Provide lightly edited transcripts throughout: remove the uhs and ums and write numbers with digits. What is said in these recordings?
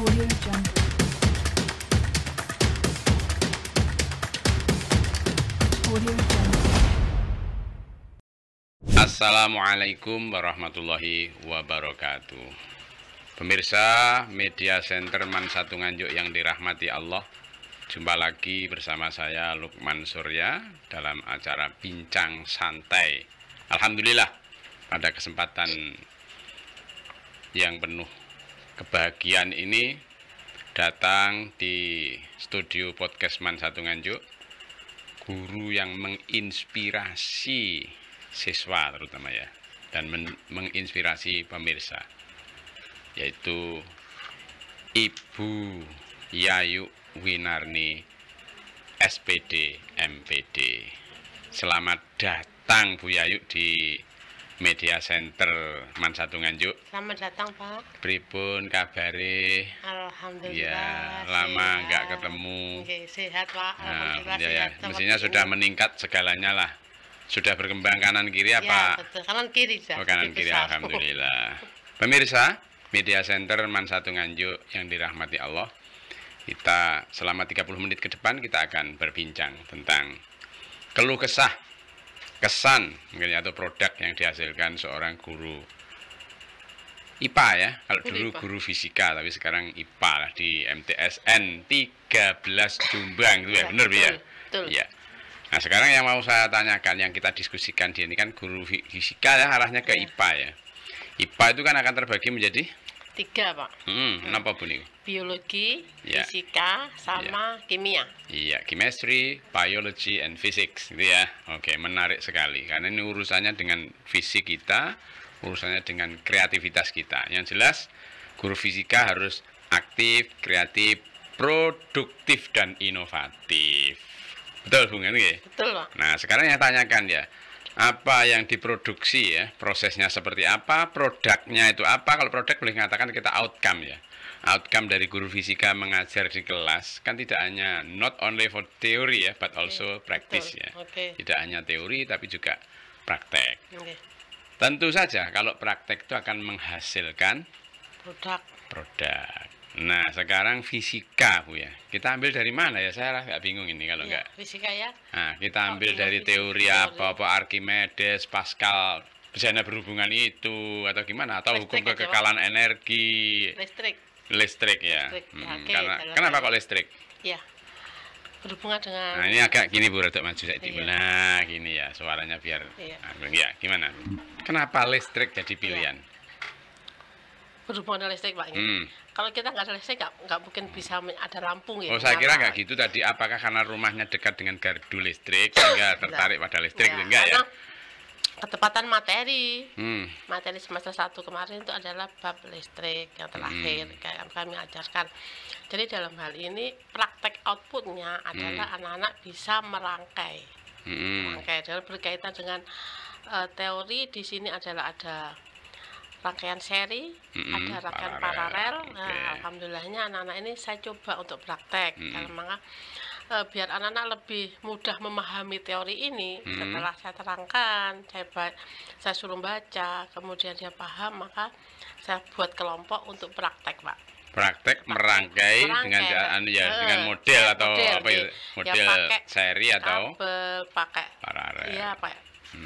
Audio Jungle. Audio Jungle. Assalamualaikum warahmatullahi wabarakatuh. Pemirsa Media Center Man Satu Nganjuk yang dirahmati Allah, jumpa lagi bersama saya Lukman Surya dalam acara Bincang Santai. Alhamdulillah, pada kesempatan yang penuh kebahagiaan ini datang di studio podcast Man Satu Nganjuk guru yang menginspirasi siswa terutama ya, dan menginspirasi pemirsa, yaitu Ibu Yayu Winarni SPD MPD. Selamat datang Bu Yayu di Media Center Man Satu Nganjuk. Selamat datang Pak. Pripun kabare? Alhamdulillah. Ya, lama nggak ketemu. Oke, sehat Pak. Nah, Alhamdulillah ya, sehat. mestinya sudah meningkat segalanya lah. Sudah berkembang kanan kiri apa? Ya, betul. Kanan kiri sudah. Oh, kanan kiri, alhamdulillah. Pemirsa Media Center Man Satu Nganjuk yang dirahmati Allah, kita selama 30 menit ke depan kita akan berbincang tentang keluh kesah, kesan mungkin atau produk yang dihasilkan seorang guru IPA ya. Kalau dulu IPA. guru fisika, tapi sekarang IPA lah di MTSN 13 Jombang itu ya, benar ya? Betul. Ya. Nah, sekarang yang mau saya tanyakan, yang kita diskusikan di ini kan guru fisika ya, arahnya ke IPA ya. IPA itu kan akan terbagi menjadi 3 Pak. kenapa Bu nih? Biologi, Ya. fisika, sama kimia. Iya, chemistry, biology, and physics gitu ya. Oke, menarik sekali karena ini urusannya dengan fisik kita, urusannya dengan kreativitas kita. Yang jelas, guru fisika harus aktif, kreatif, produktif, dan inovatif. Betul, Bung? Kan, ya? Betul Pak. Nah, sekarang yang tanyakan ya, apa yang diproduksi ya, prosesnya seperti apa, produknya itu apa. Kalau produk boleh mengatakan kita outcome ya. Outcome dari guru fisika mengajar di kelas kan tidak hanya not only for theory ya, but also practice Betul. ya. Oke. Tidak hanya teori tapi juga praktek. Oke. Tentu saja kalau praktek itu akan menghasilkan Produk. Nah, sekarang fisika Bu ya. Kita ambil dari mana ya? Saya agak bingung ini kalau Ya, enggak. fisika ya. Nah, kita ambil Oke, dari fisika, teori teori. apa Archimedes, Pascal, bisa berhubungan itu atau gimana? Atau hukum Listrik aja, Pak. kekekalan energi, listrik ya. Listrik, ya, oke, Karena dalam kenapa hal- kok listrik? Ya. Berhubungan dengan Nah, ini agak gini Bu, rada maju saya Iya. Nah, gini ya, suaranya biar Iya. ya, gimana? Kenapa listrik jadi pilihan? berhubungan dengan listrik Pak. Hmm. Kalau kita nggak ada listrik nggak mungkin bisa ada lampu ya. Oh, saya kira menyala. nggak gitu tadi. Apakah karena rumahnya dekat dengan gardu listrik sehingga tertarik pada listrik? Ya, Enggak ya? karena ketepatan materi. Hmm. Materi semester 1 kemarin itu adalah bab listrik yang terakhir kayak kami ajarkan. Jadi dalam hal ini praktek outputnya adalah anak-anak bisa merangkai. Merangkai dan berkaitan dengan teori di sini adalah ada rangkaian seri, ada rangkaian paralel. Oke. Nah, alhamdulillahnya anak-anak ini saya coba untuk praktek. Karena maka biar anak-anak lebih mudah memahami teori ini, setelah saya terangkan, saya suruh baca, kemudian dia paham, maka saya buat kelompok untuk praktek, Pak. Praktek merangkai dengan dengan model atau apa ya? Model pakai seri atau kabel, pakai paralel. iya, pakai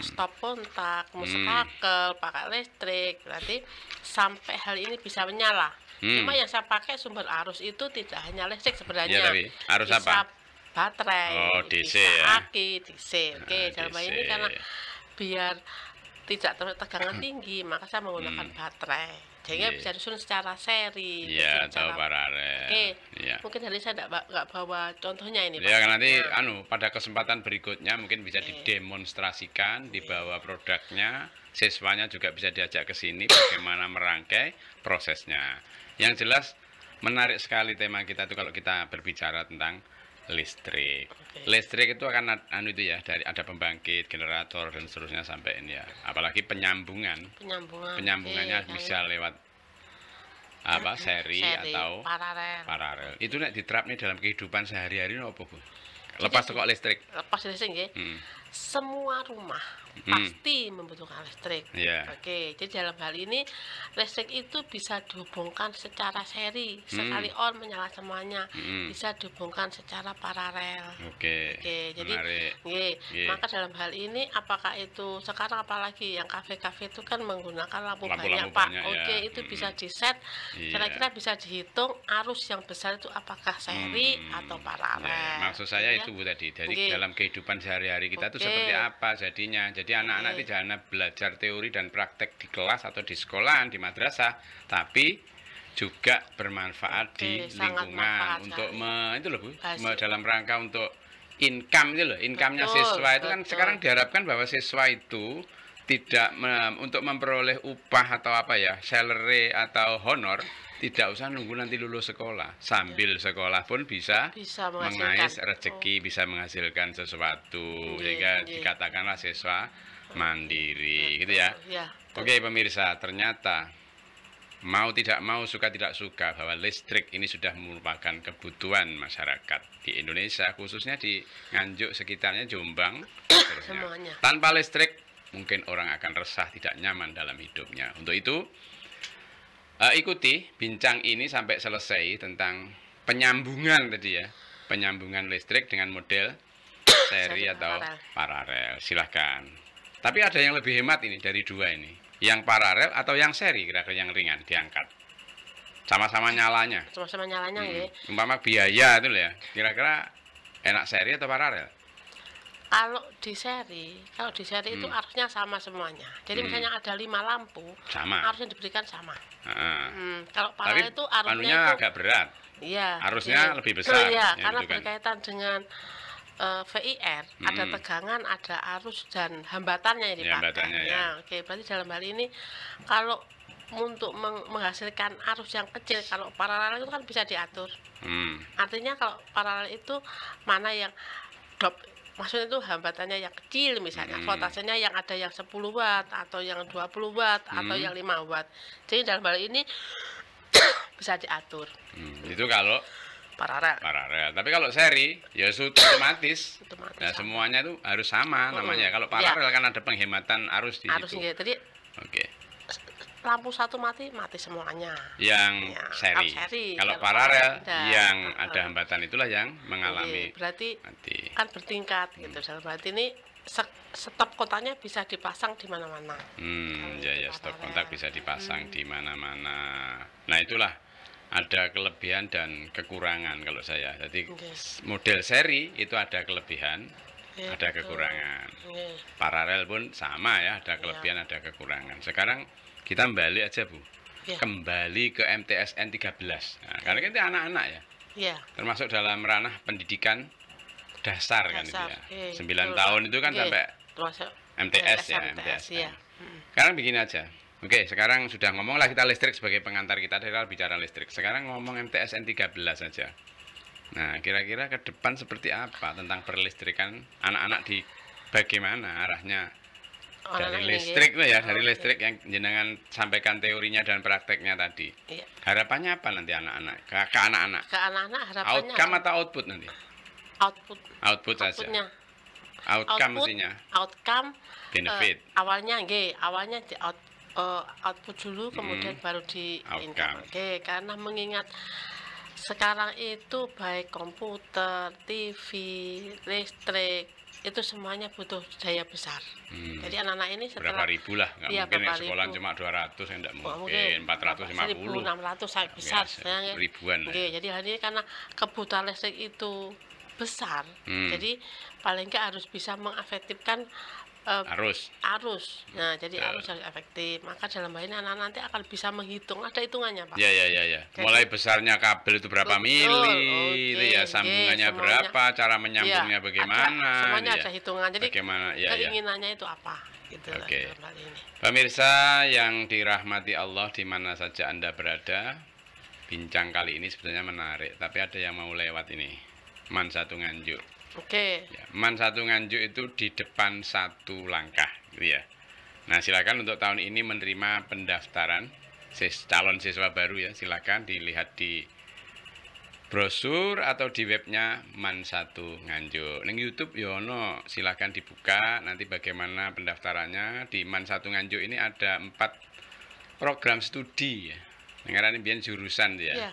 stop kontak, musik hakel, pakai listrik, berarti sampai hal ini bisa menyala. Cuma yang saya pakai sumber arus itu tidak hanya listrik sebenarnya. Iya, tapi arus bisa apa? Baterai, Oh, DC bisa ya. aki, DC. Oke, dalam hal ini DC. karena biar tidak tegangan tinggi, maka saya menggunakan baterai. Sehingga Iya. bisa disusun secara seri. Iya, bisa atau secara- paralel. Oke, Iya. mungkin hari saya nggak bawa contohnya ini. Ya, Pak. kan nanti Nah, pada kesempatan berikutnya mungkin bisa didemonstrasikan, dibawa produknya, siswanya juga bisa diajak ke sini bagaimana merangkai prosesnya. Yang jelas menarik sekali tema kita itu kalau kita berbicara tentang listrik. Oke. Listrik itu akan itu ya, dari ada pembangkit, generator dan seterusnya sampai ini ya. Apalagi penyambungannya Oke, bisa lewat seri atau paralel. paralel. Itu nek diterap nih dalam kehidupan sehari-hari apa Bu? Lepas kok listrik. Lepas dari sini, Hmm. semua rumah pasti membutuhkan listrik. Iya. Oke, jadi dalam hal ini listrik itu bisa dihubungkan secara seri, sekali on menyala semuanya, bisa dihubungkan secara paralel. Oke. Oke, jadi Menarik. Iya. maka dalam hal ini apakah itu sekarang apalagi yang kafe-kafe itu kan menggunakan lampu Lampu-lampu banyak, Pak. banyak, Oke, ya. itu bisa di-set. Iya. Kira-kira bisa dihitung arus yang besar itu apakah seri atau paralel. Ya, maksud saya Gitu itu Bu tadi, dari Oke. dalam kehidupan sehari-hari kita itu Oke. seperti apa jadinya. Jadi anak-anak tidak hanya belajar teori dan praktek di kelas atau di sekolahan, di madrasah, tapi juga bermanfaat di sangat lingkungan manfaat untuk sekali. itu loh Bu, Hasil. dalam rangka untuk income itu loh, income-nya Betul, siswa itu kan betul. sekarang diharapkan bahwa siswa itu tidak untuk memperoleh upah atau apa ya, salary atau honor, tidak usah nunggu nanti lulus sekolah. Sambil sekolah pun bisa Menghasilkan. mengais rezeki, bisa menghasilkan sesuatu, Iya, sehingga iya. dikatakanlah siswa mandiri, gitu ya. Ya. Oke pemirsa, ternyata mau tidak mau, suka tidak suka, bahwa listrik ini sudah merupakan kebutuhan masyarakat di Indonesia, khususnya di Nganjuk sekitarnya, Jombang, seterusnya. Semuanya. Tanpa listrik mungkin orang akan resah, tidak nyaman dalam hidupnya. Untuk itu ikuti bincang ini sampai selesai tentang penyambungan tadi ya, penyambungan listrik dengan model seri Seri atau paralel. paralel. Silahkan. Tapi ada yang lebih hemat ini dari dua ini, yang paralel atau yang seri, kira-kira yang ringan diangkat. Sama-sama nyalanya. Sama-sama nyalanya ya. Umpama biaya itu loh ya, kira-kira enak seri atau paralel? Kalau di seri itu arusnya sama semuanya. Jadi misalnya ada 5 lampu, Sama. arusnya diberikan sama. Heeh. Kalau Tapi paralel itu arusnya anunya itu agak berat. iya, arusnya iya. lebih besar, Iya, ya, karena gitu kan. berkaitan dengan VIR, ada tegangan, ada arus dan hambatannya yang Ya, dipakai. hambatannya, ya. Oke, berarti dalam hal ini kalau untuk menghasilkan arus yang kecil, kalau paralel itu kan bisa diatur. Artinya kalau paralel itu mana yang drop, maksudnya itu hambatannya yang kecil, misalnya voltasenya yang ada yang 10 watt atau yang 20 watt atau yang 5 watt. Jadi dalam hal ini bisa diatur Itu kalau paralel. paralel. Tapi kalau seri, ya otomatis. Otomatis Nah, sama. semuanya itu harus sama namanya. Kalau paralel kan ada penghematan arus di Arus situ. gitu. Jadi Oke. lampu satu mati semua Yang Ya, seri. seri. Kalau Kalau paralel, tidak. yang ada hambatan itulah yang mengalami Oke, berarti mati. kan bertingkat gitu. Dalam berarti ini stop kotanya bisa dipasang di mana-mana. Ya, stop kontak bisa dipasang di mana-mana. Nah, itulah ada kelebihan dan kekurangan kalau saya. Jadi Yes. model seri itu ada kelebihan, Ya, ada betul. kekurangan. Oke. Paralel pun sama ya, ada kelebihan, ada kekurangan. Sekarang kita balik aja Bu, Ya. kembali ke MTSN 13. Nah, karena kan itu anak-anak ya, Iya. termasuk dalam ranah pendidikan dasar kan itu Dasar. ya. Oke, 9 betul, tahun Pak. itu kan Oke. sampai Termasuk MTS ya, MTS, iya. Sekarang begini aja. Oke, sekarang sudah ngomong lah kita listrik sebagai pengantar kita, dari bicara listrik. Sekarang ngomong MTSN 13 saja. Nah, kira-kira ke depan seperti apa tentang perlistrikan anak-anak di bagaimana arahnya dari Anak-anak ini, listrik tuh ya, dari Oke. listrik yang jenengan sampaikan teorinya dan prakteknya tadi. Iya. Harapannya apa nanti anak-anak? Ke anak-anak? Ke anak-anak harapannya Outcome apa? atau output nanti? Output. Output saja. Outputnya. Outcome mestinya. Outcome Benefit. awalnya awalnya di output dulu kemudian baru di Outcome. income. Oke, karena mengingat sekarang itu baik komputer, TV, listrik itu semuanya butuh daya besar. Jadi anak-anak ini Berapa setelah ribu lah, nggak Iya, mungkin yang berapa sekolah ribu. cuma 200, yang nggak Wah, mungkin, 450. 1.600 sangat besar. Ya, ribuan lah. Oke, jadi hari ini karena kebutuhan listrik itu besar, jadi paling nggak harus bisa mengefektifkan Arus. Nah, jadi Ya. arus harus efektif. Maka dalam hal ini anak nanti akan bisa menghitung, ada hitungannya, Pak. Ya. Jadi- Mulai besarnya kabel itu berapa Betul, mili, itu oke, ya, sambungannya semuanya. berapa, cara menyambungnya Iya, bagaimana. semuanya ya. ada hitungan. Jadi Bagaimana, ya. keinginannya itu apa? Gitu lah Oke. dalam hal ini. Pemirsa yang dirahmati Allah di mana saja Anda berada, bincang kali ini sebenarnya menarik, tapi ada yang mau lewat ini. Man satu Nganjuk. Oke. Ya, Man satu Nganjuk itu di depan satu langkah, gitu ya. Nah, silakan untuk tahun ini menerima pendaftaran calon siswa baru ya, silakan dilihat di brosur atau di webnya Man 1 Nganjuk. Ning YouTube yono, silahkan dibuka nanti bagaimana pendaftarannya. Di Man 1 Nganjuk ini ada 4 program studi ya. Ngarani biyen jurusan ya. Iya.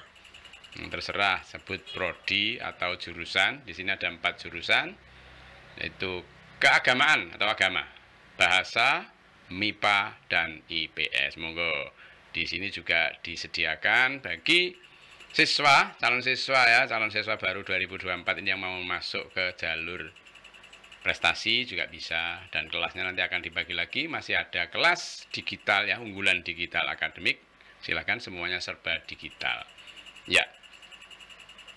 Terserah sebut prodi atau jurusan. Di sini ada 4 jurusan, yaitu keagamaan atau agama, bahasa, MIPA dan IPS. Monggo. Di sini juga disediakan bagi siswa, calon siswa baru 2024 ini yang mau masuk ke jalur prestasi juga bisa, dan kelasnya nanti akan dibagi lagi. Masih ada kelas digital ya, unggulan digital akademik. Silakan, semuanya serba digital. Ya.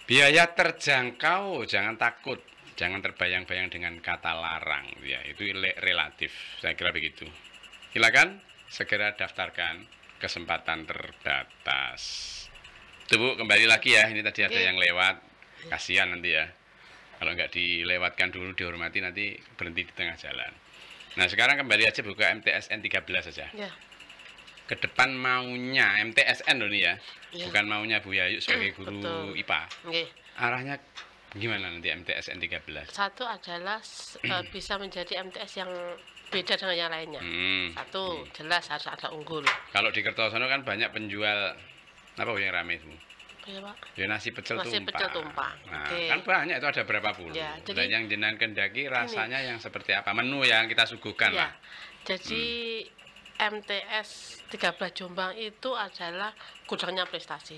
Biaya terjangkau, jangan takut, jangan terbayang-bayang dengan kata larang ya, itu relatif. Saya kira begitu. Silakan segera daftarkan, kesempatan terbatas. Tuh Bu, kembali lagi ya, ini tadi ada yang lewat, kasihan nanti ya. Kalau nggak dilewatkan dulu, dihormati, nanti berhenti di tengah jalan. Nah sekarang kembali aja buka MTSN 13 saja. Ya. Ke depan maunya MTSN loh nih ya, Ya. bukan maunya Bu Yayu sebagai guru Betul. IPA. Nggih. Arahnya gimana nanti MTSN 13? Satu adalah bisa menjadi MTS yang beda dengan yang lainnya. Satu, jelas harus ada unggul. Kalau di Kertosono kan banyak penjual apa yang rame Bu? Ya, Pak. Ya nasi pecel Nasi tumpah. pecel tumpah. Nah, Oke. kan banyak itu, ada berapa puluh. Ya, Dan jadi yang jenengan kendaki rasanya yang seperti apa? Menu yang kita suguhkan ya. lah. Jadi MTS 13 Jombang itu adalah gudangnya prestasi.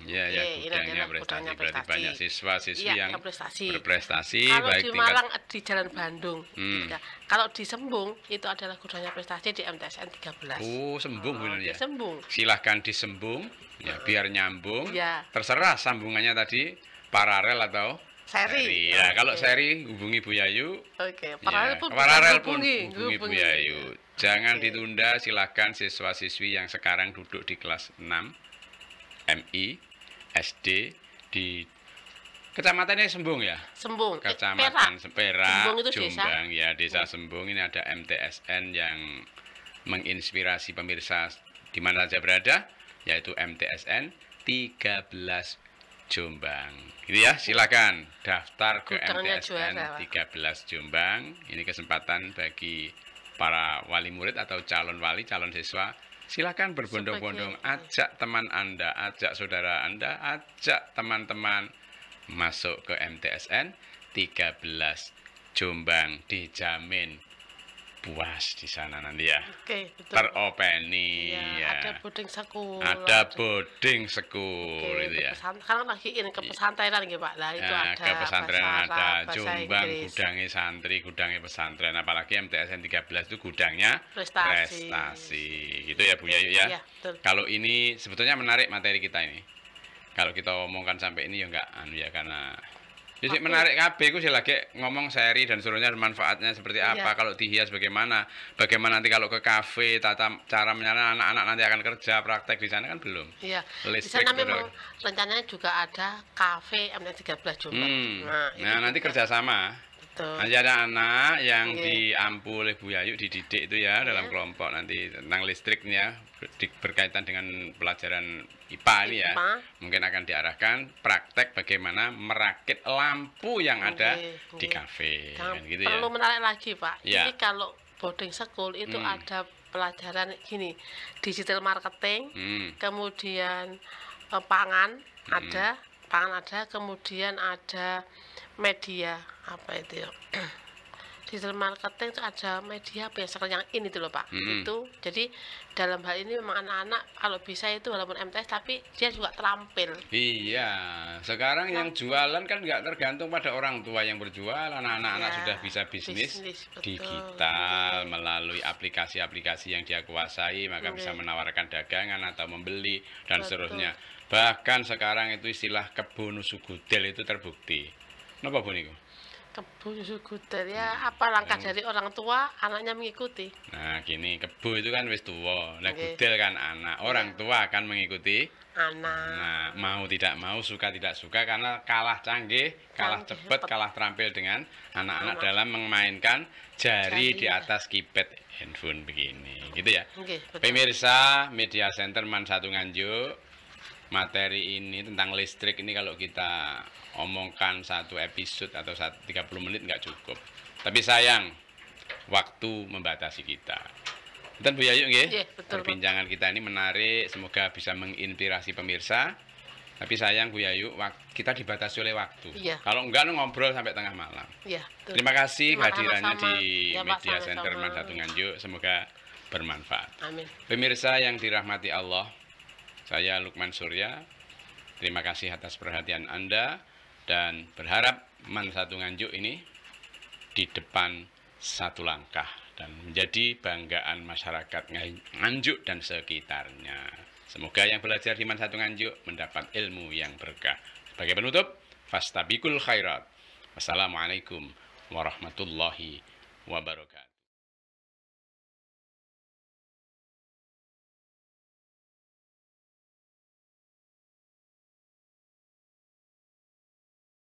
Ya ya, Oke, ini gudangnya adalah prestasi. gudangnya Berarti prestasi. banyak siswa-siswi Iya, yang yang prestasi. berprestasi Kalau baik di tingkat. Malang di Jalan Bandung. Ya. Kalau di Sembung itu adalah gudangnya prestasi di MTSN 13. Oh, Sembung benar ya. Sembung. Silahkan disembung ya, biar nyambung. Ya. Terserah sambungannya tadi paralel atau Seri. Ya, kalau Oke. seri hubungi Bu Yayu. Oke, Ya, paralel pun paralel bisa pun hubungi hubungi Bu Yayu. Jangan Oke. ditunda, silahkan siswa-siswi yang sekarang duduk di kelas 6 MI SD di kecamatannya Sembung ya. Sembung. Kecamatan Perak, Sembung itu desa. Jombang ya, desa Sembung. Ini ada MTSN yang menginspirasi pemirsa di mana saja berada, yaitu MTSN 13 Jombang. Gitu ya, silakan daftar ke Gudangnya MTSN juara, Pak. 13 Jombang. Ini kesempatan bagi para wali murid atau calon wali, calon siswa. Silakan berbondong-bondong, ajak teman Anda, ajak saudara Anda, ajak teman-teman masuk ke MTSN 13 Jombang, dijamin puas di sana nanti ya. Oke, betul. Teropeni Ya, ya. ada boarding school. Ada boarding school Oke, itu ya. Sekarang lagi ini ke pesantrenan gitu Pak. Lah itu Nah, ada ke pesantren bahasa ada Arab, bahasa Jombang, Inggris. gudangnya santri, gudangnya pesantren, apalagi MTSN 13 itu gudangnya Prestasi. prestasi. Gitu ya Bu Yayu ya. Iya, betul. Kalau ini sebetulnya menarik materi kita ini. Kalau kita omongkan sampai ini ya enggak anu ya, karena jadi menarik kabeh ku sih lagi ngomong seri dan seluruhnya manfaatnya seperti apa, Iya. kalau dihias bagaimana nanti kalau ke kafe, cara menyana anak-anak nanti akan kerja praktek di sana kan belum. Iya. Di Listrik sana itu memang rencananya juga ada kafe MTS 13 Jombang. Nah, itu nanti juga. kerjasama. Betul. Nanti ada anak yang Iya. diampu oleh Bu Yayu, dididik itu ya dalam kelompok nanti tentang listriknya berkaitan dengan pelajaran IPA ini ya. IPA. Mungkin akan diarahkan praktek bagaimana merakit lampu yang ada Oke, di oke. kafe Dan kan gitu ya. perlu menarik lagi Pak. Iya. Ini kalau boarding school itu ada pelajaran gini, digital marketing, kemudian pangan ada, kemudian ada media apa itu ya? Digital marketing itu ada media apa ya sekarang yang ini tuh loh Pak. Itu jadi dalam hal ini memang anak-anak kalau bisa itu walaupun MTS tapi dia juga terampil. Iya, sekarang yang jualan kan nggak tergantung pada orang tua yang berjual, anak-anak Ya, sudah bisa bisnis betul. digital melalui aplikasi-aplikasi yang dia kuasai, maka bisa menawarkan dagangan atau membeli dan Betul. seterusnya. Bahkan sekarang itu istilah kebun sugudel itu terbukti. Napa Bu niku? Kebun suguder ya apa langkah dari orang tua anaknya mengikuti. Nah, gini, kebu itu kan wis tua. Nah, Oke. gudel kan anak. Orang tua akan mengikuti. Anak Nah, mau tidak mau, suka tidak suka, karena kalah canggih, kalah Canggih, cepat, cepat. kalah terampil dengan anak-anak dalam memainkan jari di Jari, ya. atas keypad handphone begini, gitu ya. Oke, betul. Pemirsa Media Center Man 1 Nganjuk, materi ini tentang listrik ini kalau kita omongkan satu episode atau 30 menit nggak cukup. Tapi sayang, waktu membatasi kita. Dan Bu Yayu nggih, Iya, betul, perbincangan kita ini menarik, semoga bisa menginspirasi pemirsa. Tapi sayang Bu Yayu, kita dibatasi oleh waktu. Iya. Kalau enggak ngobrol sampai tengah malam. Iya, betul. Terima kasih Terima kehadirannya sama-sama. di Ya, Pak, Media sama-sama. Center Man Satu Nganjuk. Semoga bermanfaat. Amin. Pemirsa yang dirahmati Allah, saya Lukman Surya. Terima kasih atas perhatian Anda dan berharap Man Satu Nganjuk ini di depan satu langkah dan menjadi banggaan masyarakat Nganjuk dan sekitarnya. Semoga yang belajar di Man Satu Nganjuk mendapat ilmu yang berkah. Sebagai penutup, fastabiqul khairat. Wassalamualaikum warahmatullahi wabarakatuh.